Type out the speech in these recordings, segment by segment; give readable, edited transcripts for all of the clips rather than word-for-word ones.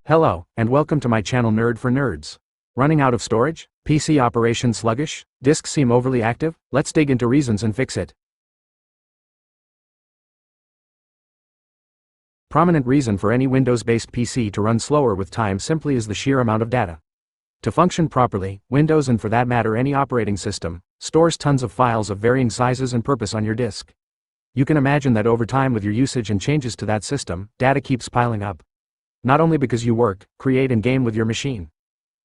Hello, and welcome to my channel Nerd for Nerds. Running out of storage? PC operation sluggish? Disks seem overly active? Let's dig into reasons and fix it. Prominent reason for any Windows-based PC to run slower with time simply is the sheer amount of data. To function properly, Windows, and for that matter any operating system, stores tons of files of varying sizes and purpose on your disk. You can imagine that over time with your usage and changes to that system, data keeps piling up. Not only because you work, create and game with your machine,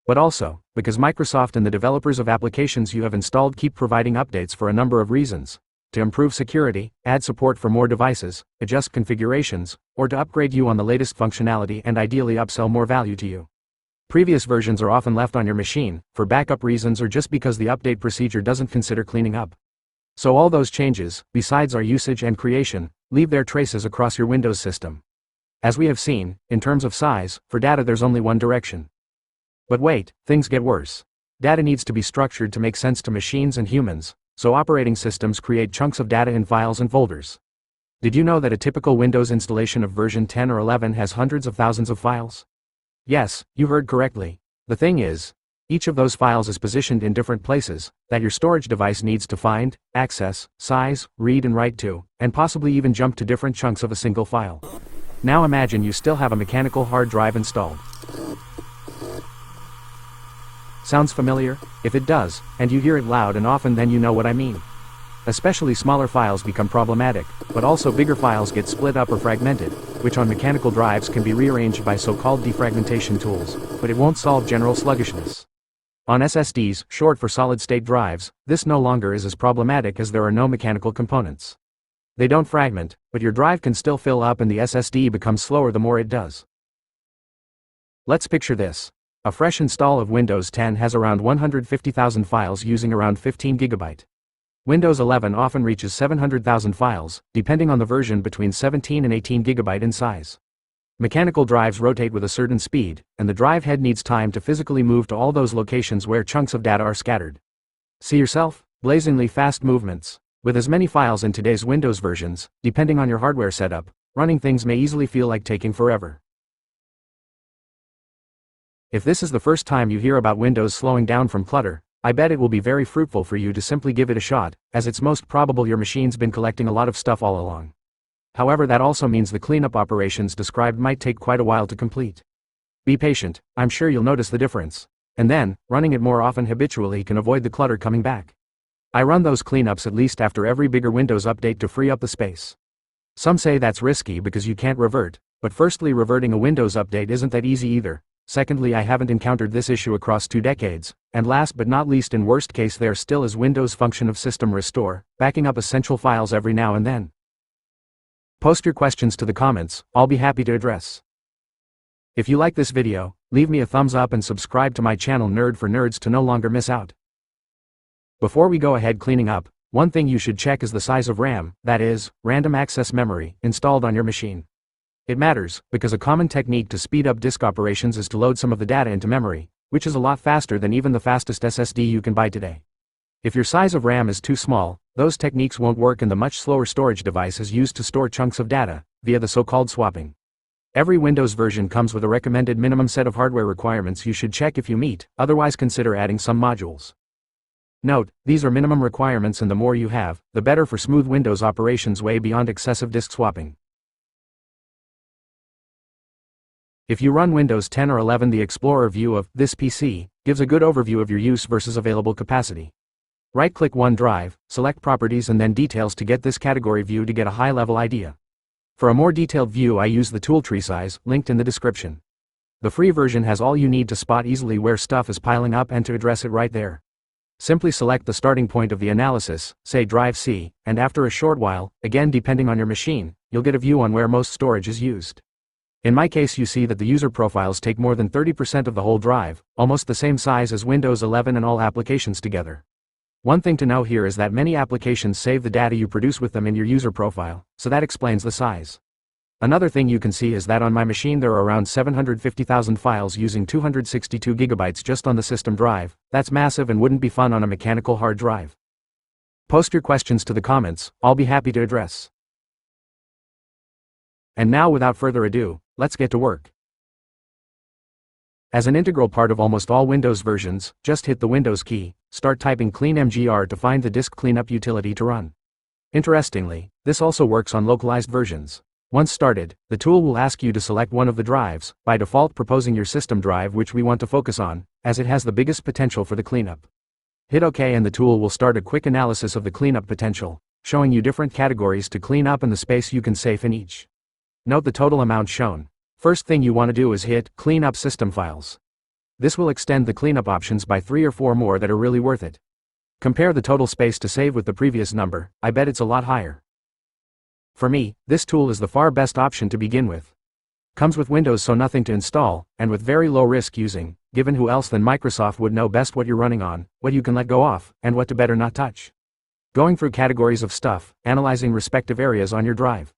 but also because Microsoft and the developers of applications you have installed keep providing updates for a number of reasons: to improve security, add support for more devices, adjust configurations, or to upgrade you on the latest functionality and ideally upsell more value to you. Previous versions are often left on your machine, for backup reasons or just because the update procedure doesn't consider cleaning up. So all those changes, besides our usage and creation, leave their traces across your Windows system. As we have seen, in terms of size, for data there's only one direction. But wait, things get worse. Data needs to be structured to make sense to machines and humans, so operating systems create chunks of data in files and folders. Did you know that a typical Windows installation of version 10 or 11 has hundreds of thousands of files? Yes, you heard correctly. The thing is, each of those files is positioned in different places that your storage device needs to find, access, size, read and write to, and possibly even jump to different chunks of a single file. Now imagine you still have a mechanical hard drive installed. Sounds familiar? If it does, and you hear it loud and often, then you know what I mean. Especially smaller files become problematic, but also bigger files get split up or fragmented, which on mechanical drives can be rearranged by so-called defragmentation tools, but it won't solve general sluggishness. On SSDs, short for solid-state drives, this no longer is as problematic as there are no mechanical components. They don't fragment, but your drive can still fill up and the SSD becomes slower the more it does. Let's picture this. A fresh install of Windows 10 has around 150,000 files using around 15 GB. Windows 11 often reaches 700,000 files, depending on the version, between 17 and 18 GB in size. Mechanical drives rotate with a certain speed, and the drive head needs time to physically move to all those locations where chunks of data are scattered. See yourself? Blazingly fast movements. With as many files in today's Windows versions, depending on your hardware setup, running things may easily feel like taking forever. If this is the first time you hear about Windows slowing down from clutter, I bet it will be very fruitful for you to simply give it a shot, as it's most probable your machine's been collecting a lot of stuff all along. However, that also means the cleanup operations described might take quite a while to complete. Be patient, I'm sure you'll notice the difference. And then, running it more often habitually can avoid the clutter coming back. I run those cleanups at least after every bigger Windows update to free up the space. Some say that's risky because you can't revert, but firstly, reverting a Windows update isn't that easy either. Secondly, I haven't encountered this issue across 2 decades, and last but not least, in worst case there still is Windows function of system restore, backing up essential files every now and then. Post your questions to the comments, I'll be happy to address. If you like this video, leave me a thumbs up and subscribe to my channel Nerd for Nerds to no longer miss out. Before we go ahead cleaning up, one thing you should check is the size of RAM, that is, random access memory, installed on your machine. It matters, because a common technique to speed up disk operations is to load some of the data into memory, which is a lot faster than even the fastest SSD you can buy today. If your size of RAM is too small, those techniques won't work and the much slower storage device is used to store chunks of data, via the so-called swapping. Every Windows version comes with a recommended minimum set of hardware requirements you should check if you meet, otherwise consider adding some modules. Note, these are minimum requirements and the more you have, the better for smooth Windows operations way beyond excessive disk swapping. If you run Windows 10 or 11, the Explorer view of this PC gives a good overview of your use versus available capacity. Right-click one drive, select Properties and then Details to get this category view to get a high-level idea. For a more detailed view, I use the tool tree size, linked in the description. The free version has all you need to spot easily where stuff is piling up and to address it right there. Simply select the starting point of the analysis, say drive C, and after a short while, again depending on your machine, you'll get a view on where most storage is used. In my case, you see that the user profiles take more than 30% of the whole drive, almost the same size as Windows 11 and all applications together. One thing to know here is that many applications save the data you produce with them in your user profile, so that explains the size. Another thing you can see is that on my machine there are around 750,000 files using 262 GB just on the system drive. That's massive and wouldn't be fun on a mechanical hard drive. Post your questions to the comments, I'll be happy to address. And now, without further ado, let's get to work. As an integral part of almost all Windows versions, just hit the Windows key, start typing clean-mgr to find the disk cleanup utility to run. Interestingly, this also works on localized versions. Once started, the tool will ask you to select one of the drives, by default proposing your system drive which we want to focus on, as it has the biggest potential for the cleanup. Hit OK and the tool will start a quick analysis of the cleanup potential, showing you different categories to clean up and the space you can save in each. Note the total amount shown. First thing you want to do is hit Clean Up System Files. This will extend the cleanup options by 3 or 4 more that are really worth it. Compare the total space to save with the previous number, I bet it's a lot higher. For me, this tool is the far best option to begin with. Comes with Windows so nothing to install, and with very low risk using, given who else than Microsoft would know best what you're running on, what you can let go of, and what to better not touch. Going through categories of stuff, analyzing respective areas on your drive.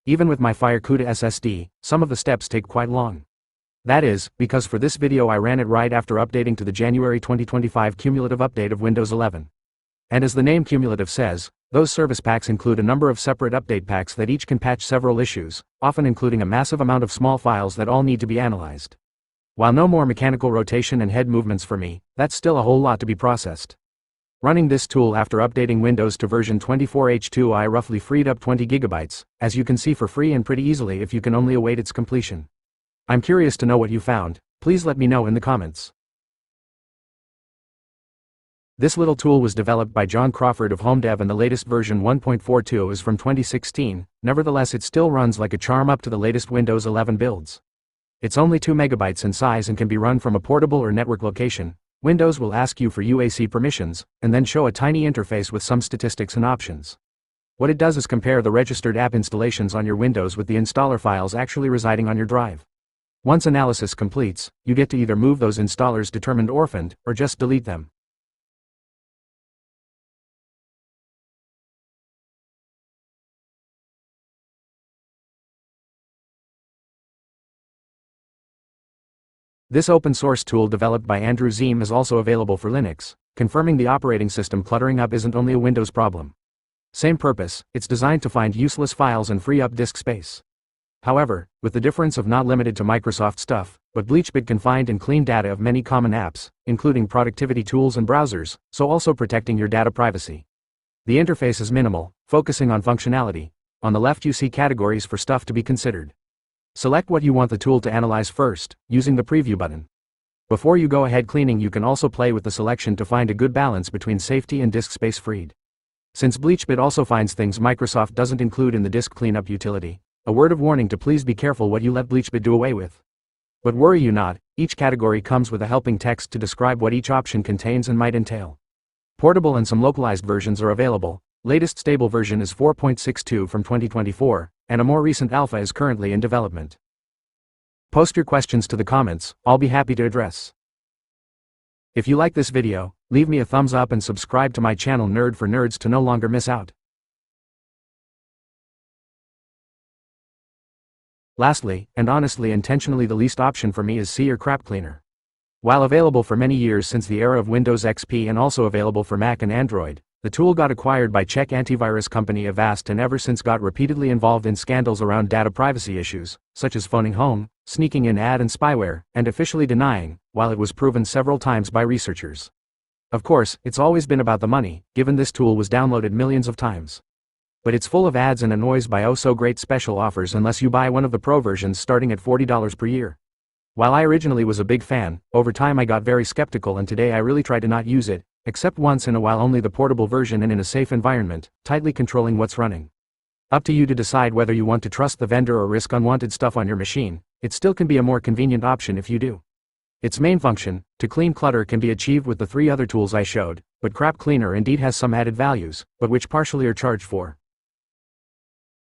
Even with my Fire CUDA SSD, some of the steps take quite long. That is, because for this video I ran it right after updating to the January 2025 cumulative update of Windows 11. And as the name cumulative says, those service packs include a number of separate update packs that each can patch several issues, often including a massive amount of small files that all need to be analyzed. While no more mechanical rotation and head movements for me, that's still a whole lot to be processed. Running this tool after updating Windows to version 24H2 I roughly freed up 20 gigabytes, as you can see for free and pretty easily if you can only await its completion. I'm curious to know what you found, please let me know in the comments. This little tool was developed by John Crawford of HomeDev and the latest version 1.42 is from 2016, nevertheless it still runs like a charm up to the latest Windows 11 builds. It's only 2 megabytes in size and can be run from a portable or network location. Windows will ask you for UAC permissions, and then show a tiny interface with some statistics and options. What it does is compare the registered app installations on your Windows with the installer files actually residing on your drive. Once analysis completes, you get to either move those installers determined orphaned, or just delete them. This open-source tool developed by Andrew Zeem is also available for Linux, confirming the operating system cluttering up isn't only a Windows problem. Same purpose, it's designed to find useless files and free up disk space. However, with the difference of not limited to Microsoft stuff, but BleachBit can find and clean data of many common apps, including productivity tools and browsers, so also protecting your data privacy. The interface is minimal, focusing on functionality. On the left you see categories for stuff to be considered. Select what you want the tool to analyze first, using the preview button. Before you go ahead cleaning you can also play with the selection to find a good balance between safety and disk space freed. Since BleachBit also finds things Microsoft doesn't include in the disk cleanup utility, a word of warning to please be careful what you let BleachBit do away with. But worry you not, each category comes with a helping text to describe what each option contains and might entail. Portable and some localized versions are available. Latest stable version is 4.62 from 2024, and a more recent alpha is currently in development. Post your questions to the comments, I'll be happy to address. If you like this video, leave me a thumbs up and subscribe to my channel Nerd for Nerds to no longer miss out. Lastly, and honestly intentionally the least option for me is C or PatchCleaner. While available for many years since the era of Windows XP and also available for Mac and Android, the tool got acquired by Czech antivirus company Avast and ever since got repeatedly involved in scandals around data privacy issues, such as phoning home, sneaking in ad and spyware, and officially denying, while it was proven several times by researchers. Of course, it's always been about the money, given this tool was downloaded millions of times. But it's full of ads and annoys by oh so great special offers unless you buy one of the pro versions starting at $40 per year. While I originally was a big fan, over time I got very skeptical and today I really try to not use it, except once in a while only the portable version and in a safe environment, tightly controlling what's running. Up to you to decide whether you want to trust the vendor or risk unwanted stuff on your machine. It still can be a more convenient option if you do. Its main function, to clean clutter, can be achieved with the 3 other tools I showed, but PatchCleaner indeed has some added values, but which partially are charged for.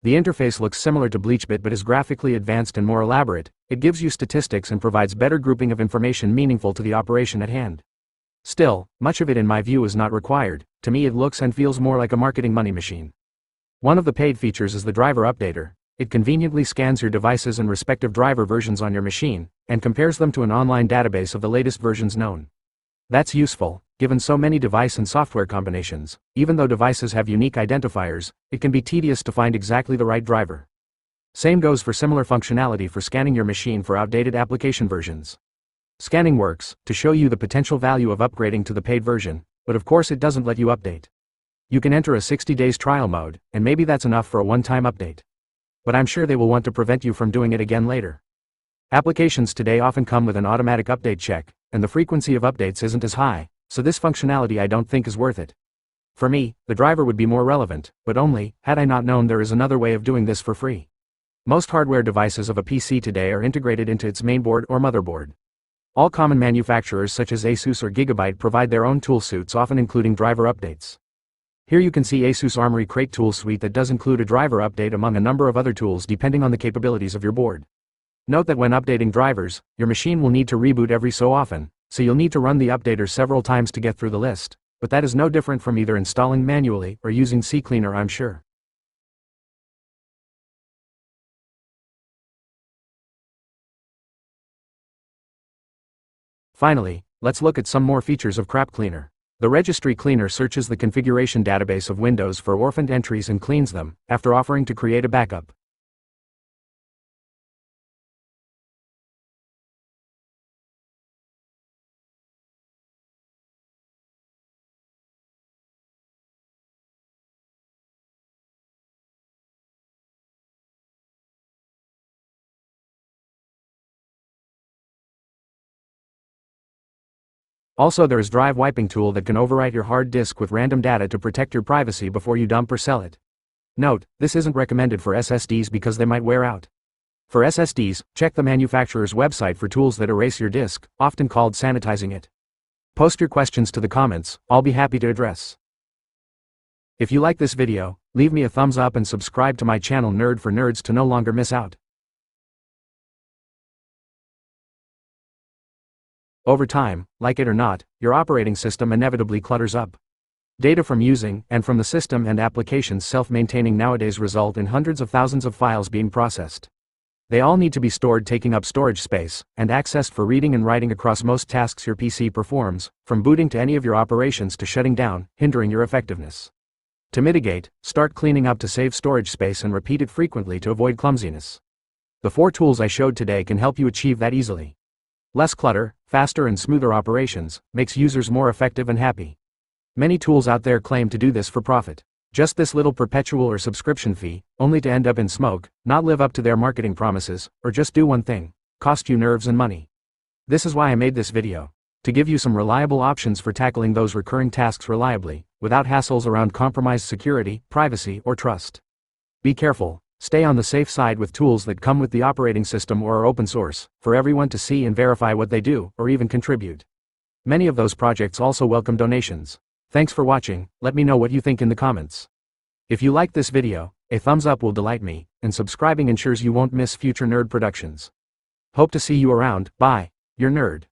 The interface looks similar to BleachBit but is graphically advanced and more elaborate. It gives you statistics and provides better grouping of information meaningful to the operation at hand. Still, much of it in my view is not required. To me it looks and feels more like a marketing money machine. One of the paid features is the driver updater. It conveniently scans your devices and respective driver versions on your machine, and compares them to an online database of the latest versions known. That's useful, given so many device and software combinations. Even though devices have unique identifiers, it can be tedious to find exactly the right driver. Same goes for similar functionality for scanning your machine for outdated application versions. Scanning works to show you the potential value of upgrading to the paid version, but of course it doesn't let you update. You can enter a 60 days trial mode, and maybe that's enough for a one-time update. But I'm sure they will want to prevent you from doing it again later. Applications today often come with an automatic update check, and the frequency of updates isn't as high, so this functionality I don't think is worth it. For me, the driver would be more relevant, but only, had I not known there is another way of doing this for free. Most hardware devices of a PC today are integrated into its mainboard or motherboard. All common manufacturers such as Asus or Gigabyte provide their own tool suites, often including driver updates. Here you can see Asus Armory Crate tool suite that does include a driver update among a number of other tools depending on the capabilities of your board. Note that when updating drivers, your machine will need to reboot every so often, so you'll need to run the updater several times to get through the list, but that is no different from either installing manually or using CCleaner, I'm sure. Finally, let's look at some more features of PatchCleaner. The Registry Cleaner searches the configuration database of Windows for orphaned entries and cleans them, after offering to create a backup. Also, there is drive wiping tool that can overwrite your hard disk with random data to protect your privacy before you dump or sell it. Note, this isn't recommended for SSDs because they might wear out. For SSDs, check the manufacturer's website for tools that erase your disk, often called sanitizing it. Post your questions to the comments, I'll be happy to address. If you like this video, leave me a thumbs up and subscribe to my channel Nerd for Nerds to no longer miss out. Over time, like it or not, your operating system inevitably clutters up. Data from using and from the system and applications self-maintaining nowadays result in hundreds of thousands of files being processed. They all need to be stored, taking up storage space, and accessed for reading and writing across most tasks your PC performs, from booting to any of your operations to shutting down, hindering your effectiveness. To mitigate, start cleaning up to save storage space and repeat it frequently to avoid clumsiness. The 4 tools I showed today can help you achieve that easily. Less clutter, faster and smoother operations, makes users more effective and happy. Many tools out there claim to do this for profit. Just this little perpetual or subscription fee, only to end up in smoke, not live up to their marketing promises, or just do one thing, cost you nerves and money. This is why I made this video. To give you some reliable options for tackling those recurring tasks reliably, without hassles around compromised security, privacy, or trust. Be careful. Stay on the safe side with tools that come with the operating system or are open source, for everyone to see and verify what they do, or even contribute. Many of those projects also welcome donations. Thanks for watching, let me know what you think in the comments. If you liked this video, a thumbs up will delight me, and subscribing ensures you won't miss future nerd productions. Hope to see you around, bye, your nerd.